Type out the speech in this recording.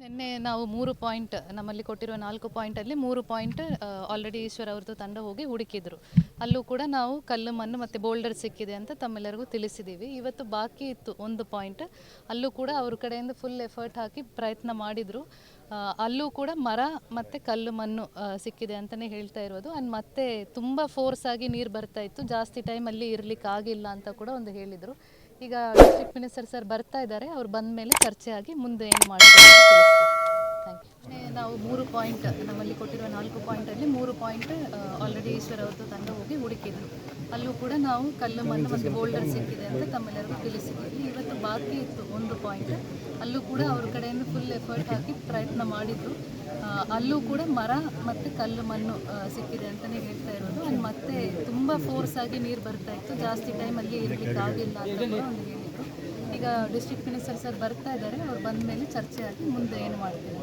ನಿನ್ನೆ ನಾವು 3 ಪಾಯಿಂಟ್ ನಮ್ಮಲ್ಲಿ ಕೊಟ್ಟಿರುವ 4 ಪಾಯಿಂಟಲ್ಲಿ 3 ಪಾಯಿಂಟ್ ಆಲ್ರೆಡಿ ಈಶ್ವರ್ ಅವ್ರದ್ದು ತಂಡ ಹೋಗಿ ಹುಡುಕಿದ್ರು. ಅಲ್ಲೂ ಕೂಡ ನಾವು ಕಲ್ಲು ಮಣ್ಣು ಮತ್ತು ಬೋಲ್ಡರ್ ಸಿಕ್ಕಿದೆ ಅಂತ ತಮ್ಮೆಲ್ಲರಿಗೂ ತಿಳಿಸಿದ್ದೀವಿ. ಇವತ್ತು ಬಾಕಿ ಇತ್ತು 1 ಪಾಯಿಂಟ್, ಅಲ್ಲೂ ಕೂಡ ಅವ್ರ ಕಡೆಯಿಂದ ಫುಲ್ ಎಫರ್ಟ್ ಹಾಕಿ ಪ್ರಯತ್ನ ಮಾಡಿದರು. ಅಲ್ಲೂ ಕೂಡ ಮರ ಮತ್ತು ಕಲ್ಲು ಮಣ್ಣು ಸಿಕ್ಕಿದೆ ಅಂತಲೇ ಹೇಳ್ತಾ ಇರೋದು. ಆ್ಯಂಡ್ ಮತ್ತೆ ತುಂಬ ಫೋರ್ಸ್ ಆಗಿ ನೀರು ಬರ್ತಾ ಇತ್ತು, ಜಾಸ್ತಿ ಟೈಮ್ ಅಲ್ಲಿ ಇರಲಿಕ್ಕೆ ಆಗಿಲ್ಲ ಅಂತ ಕೂಡ ಒಂದು ಹೇಳಿದರು. ಈಗ ಡಿಸ್ಟ್ರಿಕ್ಟ್ ಮಿನಿಸ್ಟರ್ ಸರ್ ಬರ್ತಾ ಇದ್ದಾರೆ, ಅವ್ರು ಬಂದ ಮೇಲೆ ಚರ್ಚೆ ಆಗಿ ಮುಂದೆ ಏನು ಮಾಡ್ತಾರೆ ಅಂತ ತಿಳಿಸ್ತೀವಿ. Thank you. ನಾವು 3 ಪಾಯಿಂಟ್ ನಮ್ಮಲ್ಲಿ ಕೊಟ್ಟಿರುವ 4 ಪಾಯಿಂಟಲ್ಲಿ 3 ಪಾಯಿಂಟ್ ಆಲ್ರೆಡಿ ಈಶ್ವರ್ ಅವ್ರದ್ದು ತಂಡ ಹೋಗಿ ಹುಡುಕಿದ್ರು. ಅಲ್ಲೂ ಕೂಡ ನಾವು ಕಲ್ಲು ಮಣ್ಣು ಮತ್ತು ಬೋಲ್ಡರ್ ಸಿಕ್ಕಿದೆ ಅಂತ ತಮ್ಮೆಲ್ಲರಿಗೂ ತಿಳಿಸಿದ್ದೀವಿ. ಇವತ್ತು ಬಾಕಿ ಇತ್ತು 1 ಪಾಯಿಂಟ್, ಅಲ್ಲೂ ಕೂಡ ಅವ್ರ ಕಡೆಯಿಂದ ಫುಲ್ ಎಫರ್ಟ್ ಹಾಕಿ ಪ್ರಯತ್ನ ಮಾಡಿದ್ರು. ಅಲ್ಲೂ ಕೂಡ ಮರ ಮತ್ತು ಕಲ್ಲು ಮಣ್ಣು ಸಿಕ್ಕಿದೆ ಅಂತಲೇ ಹೇಳ್ತಾ ಇರೋದು. ಆ್ಯಂಡ್ ಮತ್ತೆ ತುಂಬ ಫೋರ್ಸ್ ಆಗಿ ನೀರು ಬರ್ತಾ ಇತ್ತು, ಜಾಸ್ತಿ ಟೈಮ್ ಅಲ್ಲಿ ಇರಲಿಕ್ಕೆ ಆಗಿಲ್ಲ ಅಂತ ಕೂಡ ಒಂದು ಹೇಳಿದರು. ಈಗ ಡಿಸ್ಟ್ರಿಕ್ಟ್ ಮಿನಿಸ್ಟರ್ ಸರ್ ಬರ್ತಾ ಇದ್ದಾರೆ, ಅವ್ರು ಬಂದ ಮೇಲೆ ಚರ್ಚೆ ಆಗಿ ಮುಂದೆ ಏನು ಮಾಡ್ತೀವಿ.